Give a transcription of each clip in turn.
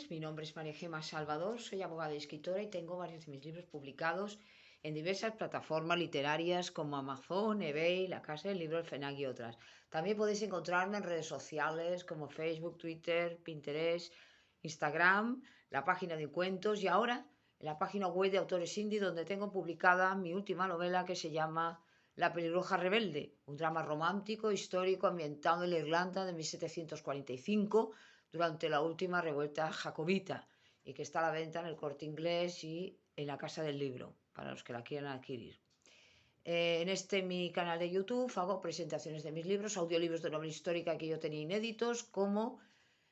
tardes, mi nombre es María Gemma Salvador, soy abogada y escritora y tengo varios de mis libros publicados en diversas plataformas literarias como Amazon, eBay, La Casa del Libro, El FNAC y otras. También podéis encontrarme en redes sociales como Facebook, Twitter, Pinterest, Instagram, la página de cuentos y ahora en la página web de Autores Indie donde tengo publicada mi última novela que se llama La pelirroja rebelde, un drama romántico histórico ambientado en la Irlanda de 1745 durante la última revuelta jacobita y que está a la venta en el Corte Inglés y en la Casa del Libro, para los que la quieran adquirir. En mi canal de YouTube hago presentaciones de mis libros, audiolibros de novela histórica que yo tenía inéditos, como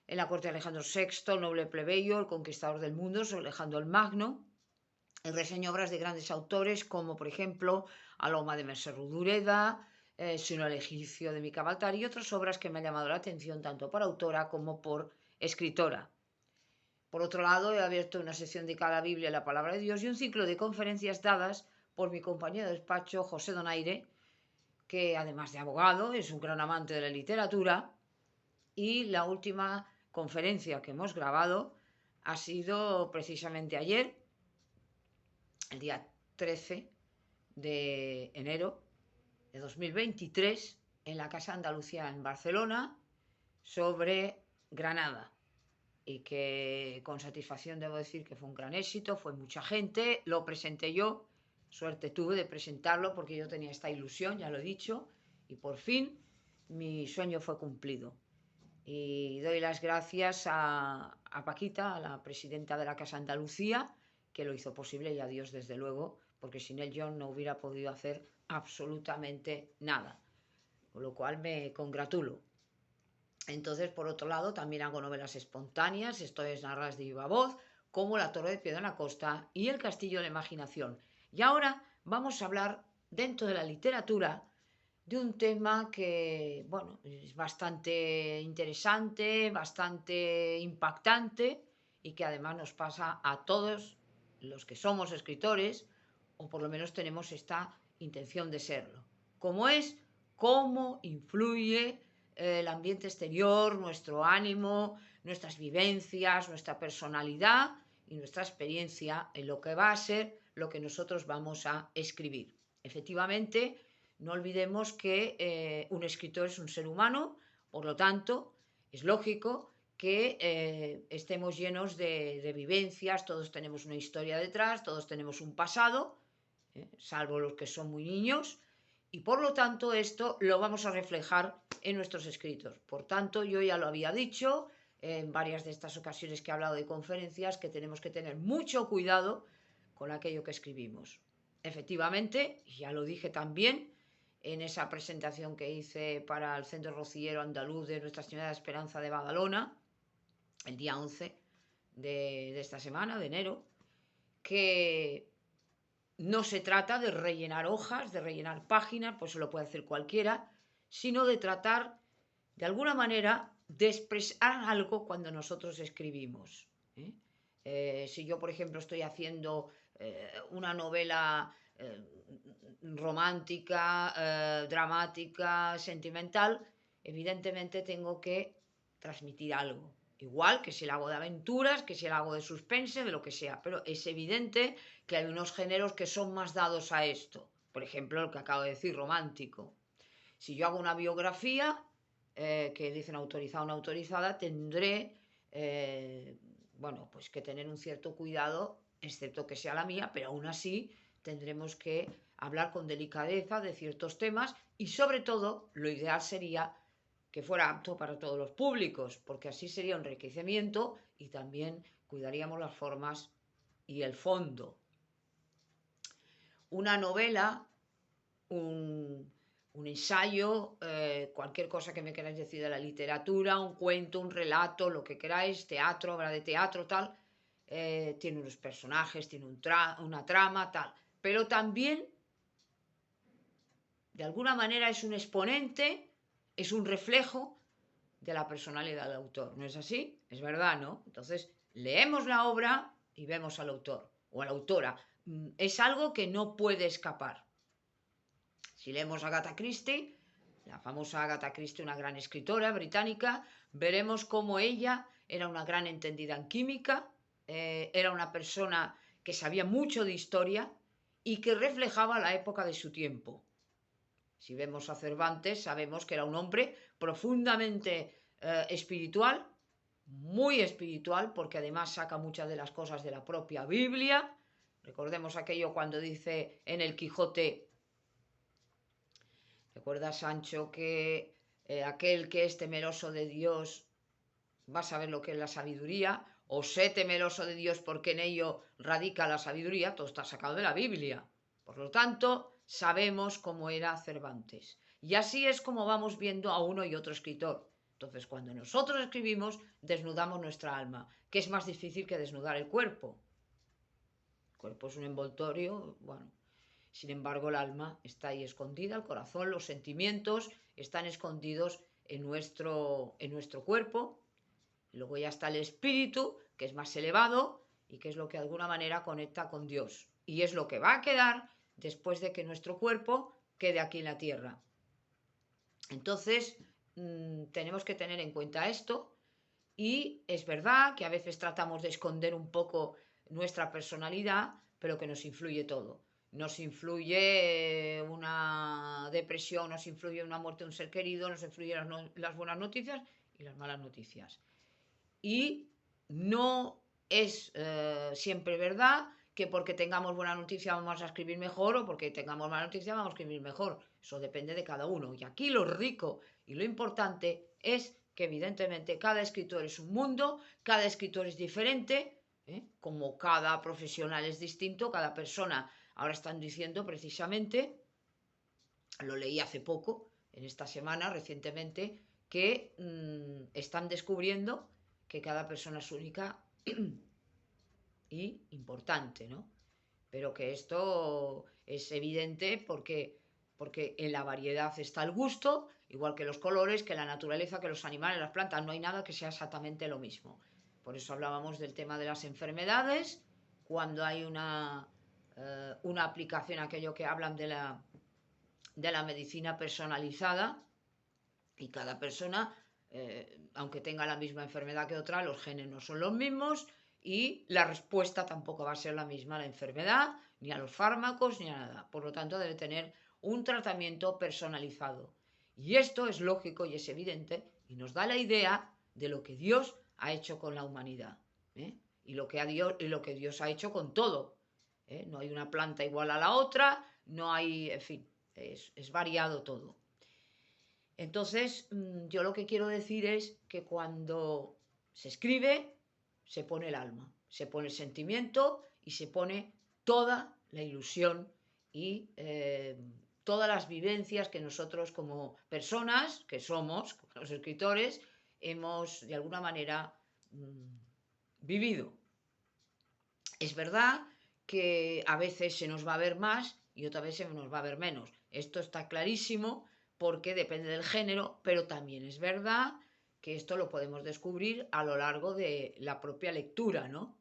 En la corte de Alejandro VI, el noble plebeyo, el conquistador del mundo, sobre Alejandro el Magno. Reseño obras de grandes autores, como por ejemplo Aloma de Mercer Rodoreda, Sino el egipcio de Mica Baltar y otras obras que me han llamado la atención tanto por autora como por escritora. Por otro lado, he abierto una sección dedicada a la Biblia y la Palabra de Dios y un ciclo de conferencias dadas por mi compañero de despacho, José Donaire, que además de abogado es un gran amante de la literatura, y la última conferencia que hemos grabado ha sido precisamente ayer, el día 13 de enero de 2023, en la Casa Andalucía en Barcelona, sobre Granada. Y que con satisfacción debo decir que fue un gran éxito, fue mucha gente, lo presenté yo, suerte tuve de presentarlo porque yo tenía esta ilusión, ya lo he dicho, y por fin mi sueño fue cumplido. Y doy las gracias a Paquita, a la presidenta de la Casa Andalucía, que lo hizo posible, y a Dios desde luego, porque sin él yo no hubiera podido hacer absolutamente nada, con lo cual me congratulo. Entonces, por otro lado, también hago novelas espontáneas, historias narradas de viva voz, como La Torre de Piedra en la Costa y El Castillo de la Imaginación. Y ahora vamos a hablar, dentro de la literatura, de un tema que, bueno, es bastante interesante, bastante impactante y que además nos pasa a todos los que somos escritores, o por lo menos tenemos esta intención de serlo, como es cómo influye el ambiente exterior, nuestro ánimo, nuestras vivencias, nuestra personalidad y nuestra experiencia en lo que va a ser lo que nosotros vamos a escribir. Efectivamente, no olvidemos que un escritor es un ser humano, por lo tanto, es lógico que estemos llenos de vivencias, todos tenemos una historia detrás, todos tenemos un pasado, salvo los que son muy niños, y por lo tanto esto lo vamos a reflejar en nuestros escritos. Por tanto, yo ya lo había dicho en varias de estas ocasiones que he hablado de conferencias, que tenemos que tener mucho cuidado con aquello que escribimos. Efectivamente, ya lo dije también en esa presentación que hice para el Centro Rociero Andaluz de Nuestra Señora de la Esperanza de Badalona, el día 11 de esta semana, de enero, que no se trata de rellenar hojas, de rellenar páginas, pues eso lo puede hacer cualquiera, sino de tratar, de alguna manera, de expresar algo cuando nosotros escribimos. Si yo, por ejemplo, estoy haciendo una novela romántica, dramática, sentimental, evidentemente tengo que transmitir algo. Igual que si la hago de aventuras, que si la hago de suspense, de lo que sea. Pero es evidente que hay unos géneros que son más dados a esto. Por ejemplo, el que acabo de decir, romántico. Si yo hago una biografía, que dicen autorizada o no autorizada, tendré, bueno, pues que tener un cierto cuidado, excepto que sea la mía, pero aún así tendremos que hablar con delicadeza de ciertos temas y sobre todo lo ideal sería que fuera apto para todos los públicos, porque así sería un enriquecimiento y también cuidaríamos las formas y el fondo. Una novela, un ensayo, cualquier cosa que me queráis decir de la literatura, un cuento, un relato, lo que queráis, teatro, obra de teatro, tal, tiene unos personajes, tiene una trama, tal, pero también de alguna manera es un exponente, es un reflejo de la personalidad del autor, ¿no es así? Es verdad, ¿no? Entonces, leemos la obra y vemos al autor o a la autora. Es algo que no puede escapar. Si leemos a Agatha Christie, la famosa Agatha Christie, una gran escritora británica, veremos cómo ella era una gran entendida en química, era una persona que sabía mucho de historia y que reflejaba la época de su tiempo. Si vemos a Cervantes, sabemos que era un hombre profundamente espiritual, muy espiritual, porque además saca muchas de las cosas de la propia Biblia. Recordemos aquello cuando dice en el Quijote, recuerda Sancho que aquel que es temeroso de Dios va a saber lo que es la sabiduría, o sé temeroso de Dios porque en ello radica la sabiduría, todo está sacado de la Biblia. Por lo tanto, sabemos cómo era Cervantes. Y así es como vamos viendo a uno y otro escritor. Entonces, cuando nosotros escribimos, desnudamos nuestra alma, que es más difícil que desnudar el cuerpo. El cuerpo es un envoltorio, bueno. Sin embargo, el alma está ahí escondida, el corazón, los sentimientos están escondidos en nuestro cuerpo. Luego ya está el espíritu, que es más elevado y que es lo que de alguna manera conecta con Dios. Y es lo que va a quedar después de que nuestro cuerpo quede aquí en la tierra. Entonces, tenemos que tener en cuenta esto. Y es verdad que a veces tratamos de esconder un poco nuestra personalidad, pero que nos influye todo. Nos influye una depresión, nos influye una muerte de un ser querido, nos influyen las buenas noticias y las malas noticias. Y no es siempre verdad que porque tengamos buena noticia vamos a escribir mejor o porque tengamos mala noticia vamos a escribir mejor. Eso depende de cada uno. Y aquí lo rico y lo importante es que evidentemente cada escritor es un mundo, cada escritor es diferente, como cada profesional es distinto, cada persona. Ahora están diciendo precisamente, lo leí hace poco, en esta semana recientemente, que están descubriendo que cada persona es única y importante, ¿no? Pero que esto es evidente porque en la variedad está el gusto, igual que los colores, que la naturaleza, que los animales, las plantas, no hay nada que sea exactamente lo mismo. Por eso hablábamos del tema de las enfermedades, cuando hay una aplicación, aquello que hablan de la medicina personalizada, y cada persona, aunque tenga la misma enfermedad que otra, los genes no son los mismos y la respuesta tampoco va a ser la misma a la enfermedad, ni a los fármacos, ni a nada. Por lo tanto, debe tener un tratamiento personalizado. Y esto es lógico y es evidente y nos da la idea de lo que Dios ha hecho con la humanidad, y lo que Dios ha hecho con todo. No hay una planta igual a la otra, no hay, en fin, es variado todo. Entonces, yo lo que quiero decir es que cuando se escribe, se pone el alma, se pone el sentimiento y se pone toda la ilusión y todas las vivencias que nosotros como personas, que somos, como los escritores, hemos de alguna manera vivido. Es verdad que a veces se nos va a ver más y otras veces se nos va a ver menos. Esto está clarísimo porque depende del género, pero también es verdad que esto lo podemos descubrir a lo largo de la propia lectura, ¿no?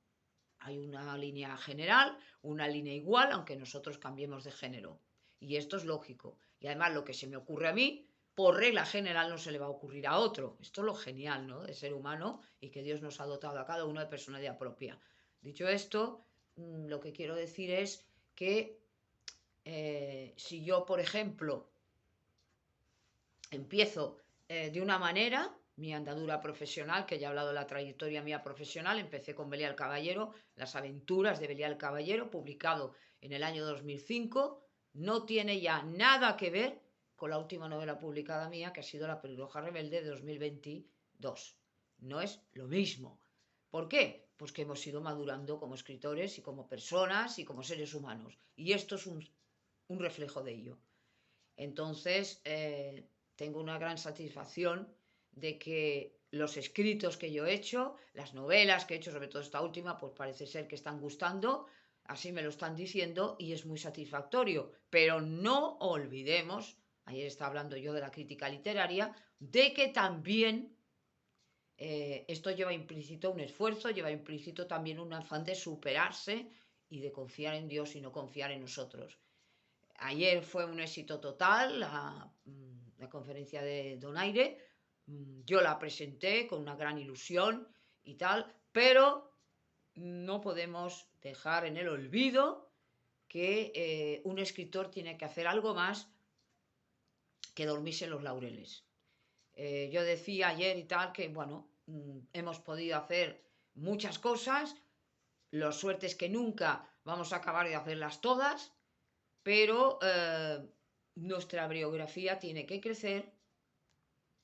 Hay una línea general, una línea igual, aunque nosotros cambiemos de género. Y esto es lógico. Y además lo que se me ocurre a mí, por regla general no se le va a ocurrir a otro. Esto es lo genial, ¿no? De ser humano y que Dios nos ha dotado a cada uno de personalidad propia. Dicho esto, lo que quiero decir es que si yo, por ejemplo, empiezo de una manera, mi andadura profesional, que ya he hablado de la trayectoria mía profesional, empecé con Belial Caballero, Las aventuras de Belial Caballero, publicado en el año 2005, no tiene ya nada que ver con la última novela publicada mía, que ha sido La pelirroja rebelde de 2022. No es lo mismo. ¿Por qué? Pues que hemos ido madurando como escritores y como personas y como seres humanos. Y esto es un reflejo de ello. Entonces, tengo una gran satisfacción de que los escritos que yo he hecho, las novelas que he hecho, sobre todo esta última, pues parece ser que están gustando, así me lo están diciendo y es muy satisfactorio. Pero no olvidemos, ayer estaba hablando yo de la crítica literaria, de que también esto lleva implícito un esfuerzo, lleva implícito también un afán de superarse y de confiar en Dios y no confiar en nosotros. Ayer fue un éxito total la conferencia de Donaire. Yo la presenté con una gran ilusión y tal, pero no podemos dejar en el olvido que un escritor tiene que hacer algo más que dormirse en los laureles. Yo decía ayer y tal que, bueno, hemos podido hacer muchas cosas, la suerte es que nunca vamos a acabar de hacerlas todas, pero nuestra biografía tiene que crecer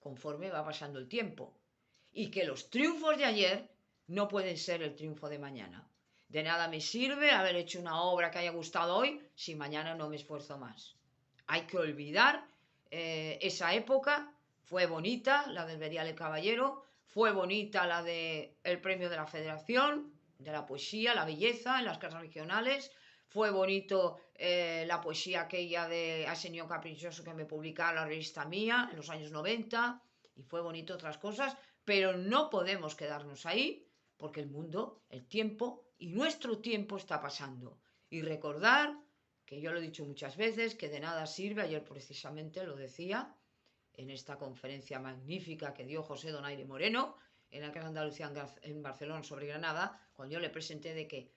conforme va pasando el tiempo. Y que los triunfos de ayer no pueden ser el triunfo de mañana. De nada me sirve haber hecho una obra que haya gustado hoy si mañana no me esfuerzo más. Hay que olvidar esa época. Fue bonita la del Berial el Caballero, fue bonita la del premio de la Federación, de la poesía, la belleza en las casas regionales. Fue bonito la poesía aquella de Asenio Caprichoso que me publicaba la revista Mía en los años 90, y fue bonito otras cosas, pero no podemos quedarnos ahí porque el mundo, el tiempo y nuestro tiempo está pasando. Y recordar, que yo lo he dicho muchas veces, que de nada sirve, ayer precisamente lo decía, en esta conferencia magnífica que dio José Donaire Moreno en la Casa de Andalucía en Barcelona sobre Granada, cuando yo le presenté de que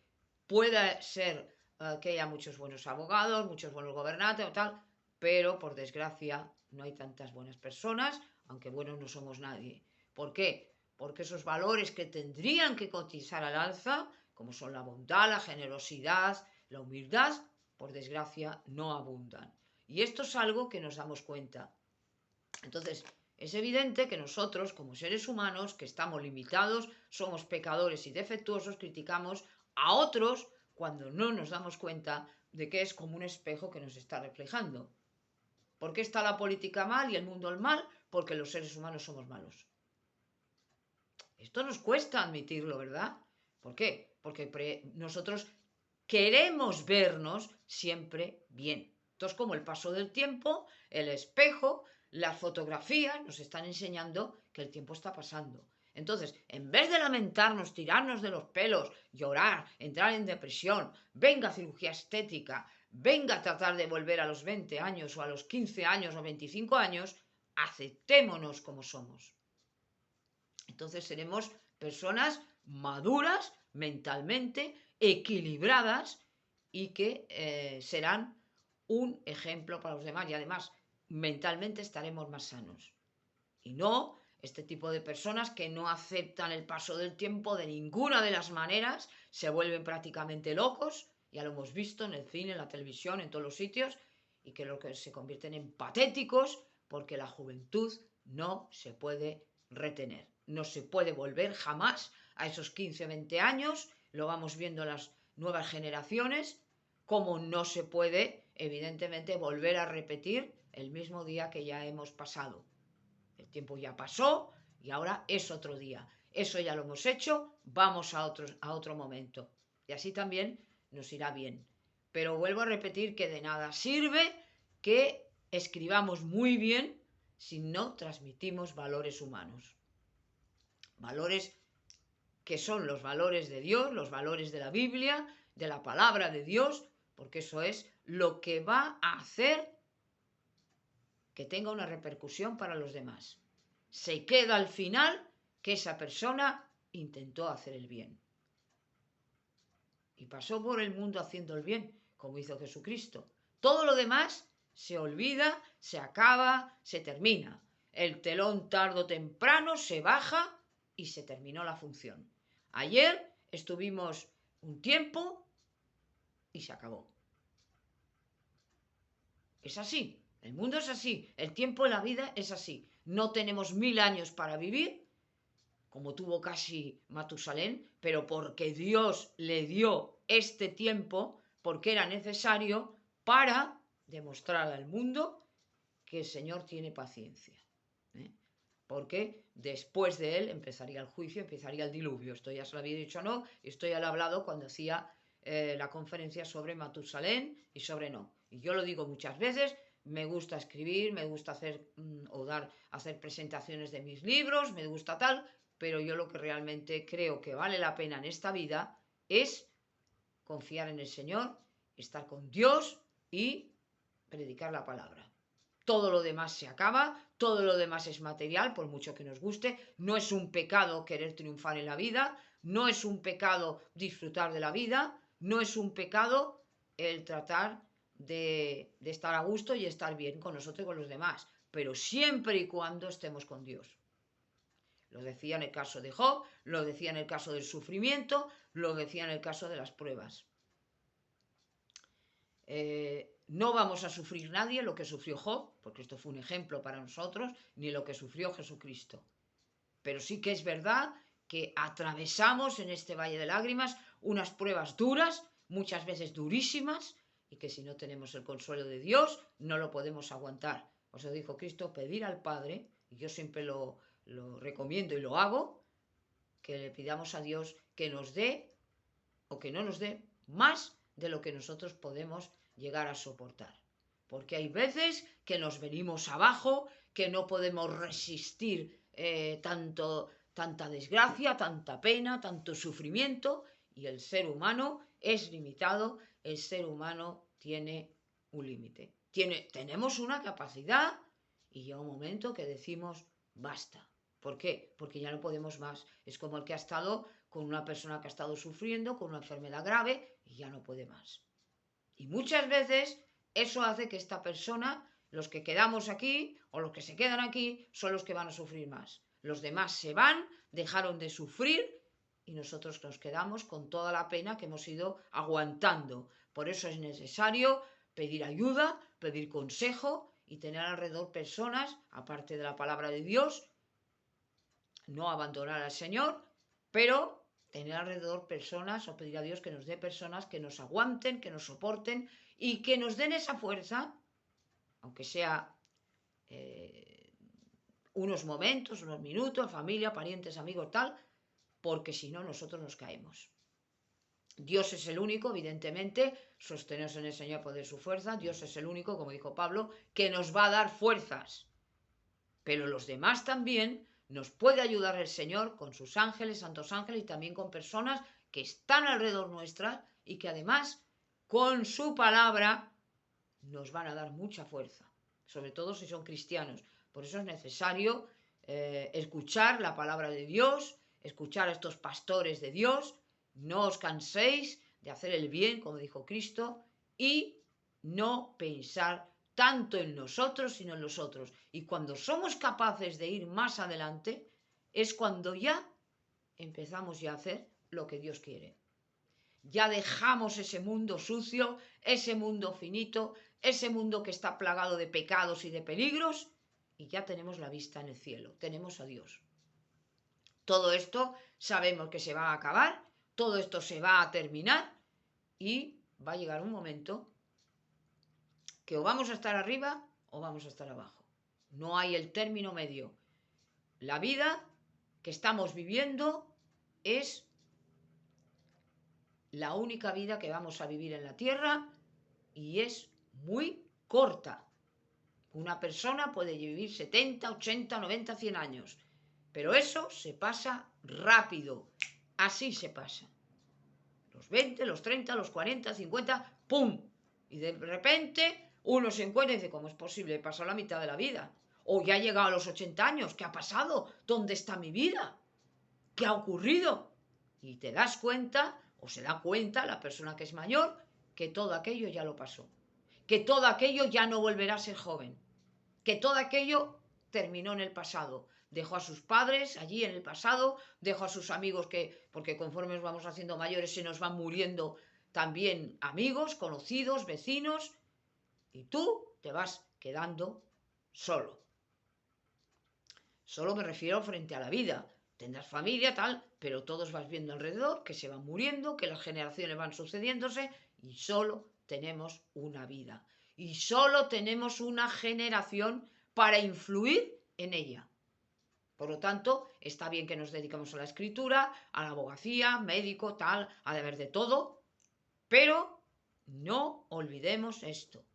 pueda ser que haya muchos buenos abogados, muchos buenos gobernantes o tal, pero por desgracia no hay tantas buenas personas, aunque buenos no somos nadie. ¿Por qué? Porque esos valores que tendrían que cotizar al alza, como son la bondad, la generosidad, la humildad, por desgracia no abundan. Y esto es algo que nos damos cuenta. Entonces, es evidente que nosotros, como seres humanos, que estamos limitados, somos pecadores y defectuosos, criticamos a otros cuando no nos damos cuenta de que es como un espejo que nos está reflejando. ¿Por qué está la política mal y el mundo el mal? Porque los seres humanos somos malos. Esto nos cuesta admitirlo, ¿verdad? ¿Por qué? Porque nosotros queremos vernos siempre bien. Entonces, como el paso del tiempo, el espejo, las fotografías nos están enseñando que el tiempo está pasando. Entonces, en vez de lamentarnos, tirarnos de los pelos, llorar, entrar en depresión, venga cirugía estética, venga a tratar de volver a los 20 años o a los 15 años o 25 años, aceptémonos como somos. Entonces seremos personas maduras mentalmente, equilibradas y que serán un ejemplo para los demás, y además mentalmente estaremos más sanos. Y no este tipo de personas que no aceptan el paso del tiempo de ninguna de las maneras, se vuelven prácticamente locos, ya lo hemos visto en el cine, en la televisión, en todos los sitios, y que lo que se convierten en patéticos porque la juventud no se puede retener. No se puede volver jamás a esos 15 o 20 años, lo vamos viendo en las nuevas generaciones, como no se puede, evidentemente, volver a repetir el mismo día que ya hemos pasado. El tiempo ya pasó y ahora es otro día. Eso ya lo hemos hecho, vamos a otro momento. Y así también nos irá bien. Pero vuelvo a repetir que de nada sirve que escribamos muy bien si no transmitimos valores humanos. Valores que son los valores de Dios, los valores de la Biblia, de la palabra de Dios, porque eso es lo que va a hacer que tenga una repercusión para los demás. Se queda al final que esa persona intentó hacer el bien. Y pasó por el mundo haciendo el bien, como hizo Jesucristo. Todo lo demás se olvida, se acaba, se termina. El telón tarde o temprano se baja y se terminó la función. Ayer estuvimos un tiempo y se acabó. Es así, el mundo es así, el tiempo en la vida es así. No tenemos 1000 años para vivir, como tuvo casi Matusalén, pero porque Dios le dio este tiempo, porque era necesario para demostrar al mundo que el Señor tiene paciencia. Porque después de él empezaría el juicio, empezaría el diluvio. Esto ya se lo había dicho no, esto ya lo he hablado cuando hacía la conferencia sobre Matusalén y sobre no. Y yo lo digo muchas veces, me gusta escribir, me gusta hacer hacer presentaciones de mis libros, me gusta tal, pero yo lo que realmente creo que vale la pena en esta vida es confiar en el Señor, estar con Dios y predicar la palabra. todo lo demás se acaba, todo lo demás es material, por mucho que nos guste. No es un pecado querer triunfar en la vida, no es un pecado disfrutar de la vida, no es un pecado el tratar de estar a gusto y estar bien con nosotros y con los demás, pero siempre y cuando estemos con Dios. Lo decía en el caso de Job, lo decía en el caso del sufrimiento, lo decía en el caso de las pruebas. No vamos a sufrir nadie lo que sufrió Job, porque esto fue un ejemplo para nosotros, ni lo que sufrió Jesucristo. Pero sí que es verdad que atravesamos en este valle de lágrimas unas pruebas duras, muchas veces durísimas, y que si no tenemos el consuelo de Dios, no lo podemos aguantar. Por eso dijo Cristo, pedir al Padre, y yo siempre lo recomiendo y lo hago, que le pidamos a Dios que nos dé o que no nos dé más de lo que nosotros podemos llegar a soportar. Porque hay veces que nos venimos abajo, que no podemos resistir tanta desgracia, tanta pena, tanto sufrimiento, y el ser humano es limitado, el ser humano tiene un límite. Tenemos una capacidad y llega un momento que decimos basta. ¿Por qué? Porque ya no podemos más. Es como el que ha estado con una persona que ha estado sufriendo, con una enfermedad grave y ya no puede más. Y muchas veces eso hace que esta persona, los que quedamos aquí o los que se quedan aquí, son los que van a sufrir más. Los demás se van, dejaron de sufrir y nosotros nos quedamos con toda la pena que hemos ido aguantando. Por eso es necesario pedir ayuda, pedir consejo y tener alrededor personas, aparte de la palabra de Dios, no abandonar al Señor, pero tener alrededor personas o pedir a Dios que nos dé personas que nos aguanten, que nos soporten y que nos den esa fuerza, aunque sea unos momentos, unos minutos, familia, parientes, amigos, tal, porque si no nosotros nos caemos. Dios es el único, evidentemente, sosteneos en el Señor poder su fuerza, Dios es el único, como dijo Pablo, que nos va a dar fuerzas, pero los demás también nos puede ayudar el Señor con sus ángeles, santos ángeles y también con personas que están alrededor nuestra y que además con su palabra nos van a dar mucha fuerza, sobre todo si son cristianos. Por eso es necesario escuchar la palabra de Dios, escuchar a estos pastores de Dios, no os canséis de hacer el bien, como dijo Cristo, y no pensar tanto en nosotros, sino en los otros. Y cuando somos capaces de ir más adelante, es cuando ya empezamos ya a hacer lo que Dios quiere. Ya dejamos ese mundo sucio, ese mundo finito, ese mundo que está plagado de pecados y de peligros, y ya tenemos la vista en el cielo, tenemos a Dios. Todo esto sabemos que se va a acabar, todo esto se va a terminar, y va a llegar un momento que o vamos a estar arriba o vamos a estar abajo. No hay el término medio. La vida que estamos viviendo es la única vida que vamos a vivir en la tierra y es muy corta. Una persona puede vivir 70, 80, 90, 100 años, pero eso se pasa rápido. Así se pasa. Los 20, los 30, los 40, 50, ¡pum! Y de repente uno se encuentra y dice, ¿cómo es posible? He pasado la mitad de la vida. O ya he llegado a los 80 años. ¿Qué ha pasado? ¿Dónde está mi vida? ¿Qué ha ocurrido? Y te das cuenta, o se da cuenta la persona que es mayor, que todo aquello ya lo pasó. Que todo aquello ya no volverá a ser joven. Que todo aquello terminó en el pasado. Dejó a sus padres allí en el pasado, dejó a sus amigos porque conforme nos vamos haciendo mayores se nos van muriendo también amigos, conocidos, vecinos, y tú te vas quedando solo. Solo me refiero frente a la vida. Tendrás familia, tal, pero todos vas viendo alrededor que se van muriendo, que las generaciones van sucediéndose y solo tenemos una vida. Y solo tenemos una generación para influir en ella. Por lo tanto, está bien que nos dediquemos a la escritura, a la abogacía, médico, tal, a deber de todo, pero no olvidemos esto.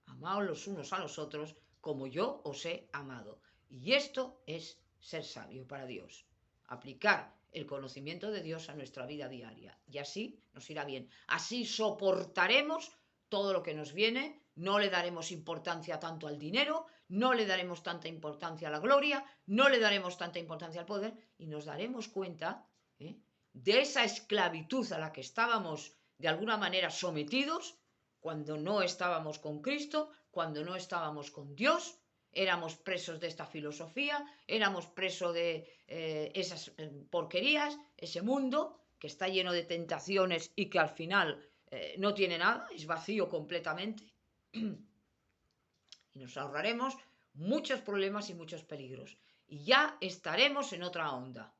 Amaos los unos a los otros como yo os he amado. Y esto es ser sabio para Dios. Aplicar el conocimiento de Dios a nuestra vida diaria. Y así nos irá bien. Así soportaremos todo lo que nos viene, no le daremos importancia tanto al dinero, no le daremos tanta importancia a la gloria, no le daremos tanta importancia al poder y nos daremos cuenta de esa esclavitud a la que estábamos de alguna manera sometidos cuando no estábamos con Cristo, cuando no estábamos con Dios. Éramos presos de esta filosofía, éramos presos de esas porquerías, ese mundo que está lleno de tentaciones y que al final no tiene nada, es vacío completamente. Y nos ahorraremos muchos problemas y muchos peligros. Y ya estaremos en otra onda.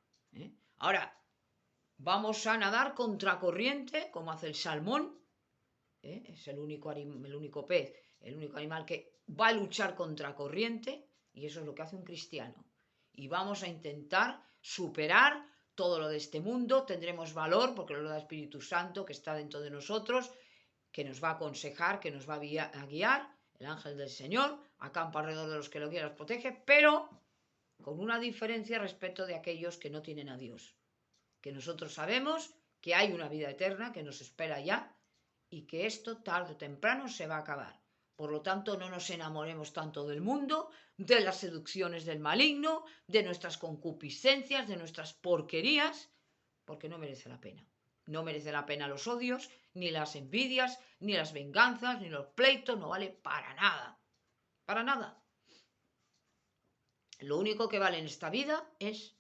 Ahora, vamos a nadar contracorriente, como hace el salmón. Es el único pez, el único animal que va a luchar contra corriente, y eso es lo que hace un cristiano. Y vamos a intentar superar todo lo de este mundo, tendremos valor, porque lo da el Espíritu Santo que está dentro de nosotros, que nos va a aconsejar, que nos va a guiar, el ángel del Señor, acampa alrededor de los que lo guían, los protege, pero con una diferencia respecto de aquellos que no tienen a Dios. Que nosotros sabemos que hay una vida eterna que nos espera ya, y que esto tarde o temprano se va a acabar. Por lo tanto, no nos enamoremos tanto del mundo, de las seducciones del maligno, de nuestras concupiscencias, de nuestras porquerías, porque no merece la pena. No merece la pena los odios, ni las envidias, ni las venganzas, ni los pleitos, no vale para nada. Para nada. Lo único que vale en esta vida es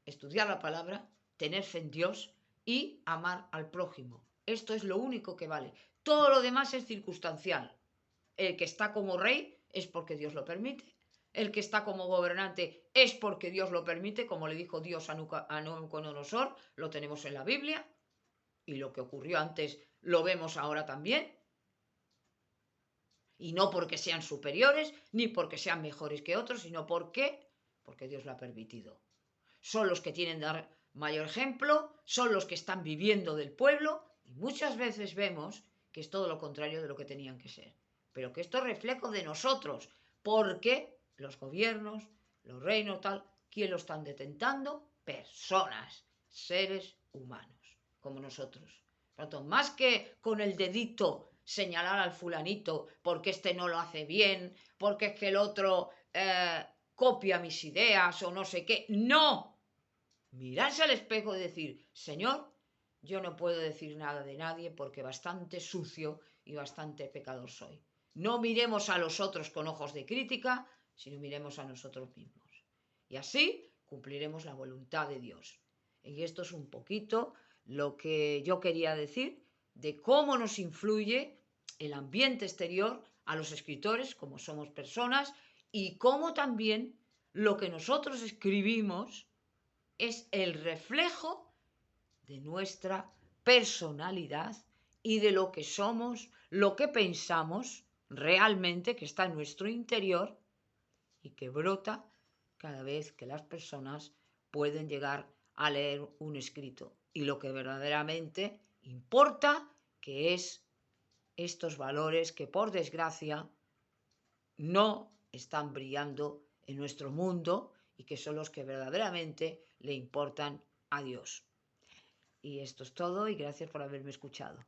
estudiar la palabra, tener fe en Dios y amar al prójimo. Esto es lo único que vale. Todo lo demás es circunstancial. El que está como rey es porque Dios lo permite. El que está como gobernante es porque Dios lo permite, como le dijo Dios a Nabucodonosor, lo tenemos en la Biblia. Y lo que ocurrió antes lo vemos ahora también. Y no porque sean superiores, ni porque sean mejores que otros, sino porque Dios lo ha permitido. Son los que tienen que dar mayor ejemplo, son los que están viviendo del pueblo, y muchas veces vemos que es todo lo contrario de lo que tenían que ser. Pero que esto es reflejo de nosotros, porque los gobiernos, los reinos, tal, ¿quién lo están detentando? Personas, seres humanos, como nosotros. Por lo tanto, más que con el dedito señalar al fulanito porque este no lo hace bien, porque es que el otro copia mis ideas o no sé qué. ¡No! Mirarse al espejo y decir, Señor, yo no puedo decir nada de nadie porque bastante sucio y bastante pecador soy. No miremos a los otros con ojos de crítica, sino miremos a nosotros mismos. Y así cumpliremos la voluntad de Dios. Y esto es un poquito lo que yo quería decir de cómo nos influye el ambiente exterior a los escritores, como somos personas, y cómo también lo que nosotros escribimos es el reflejo de nuestra personalidad y de lo que somos, lo que pensamos realmente, que está en nuestro interior y que brota cada vez que las personas pueden llegar a leer un escrito. Y lo que verdaderamente importa, que es estos valores que por desgracia no están brillando en nuestro mundo y que son los que verdaderamente le importan a Dios. Y esto es todo y gracias por haberme escuchado.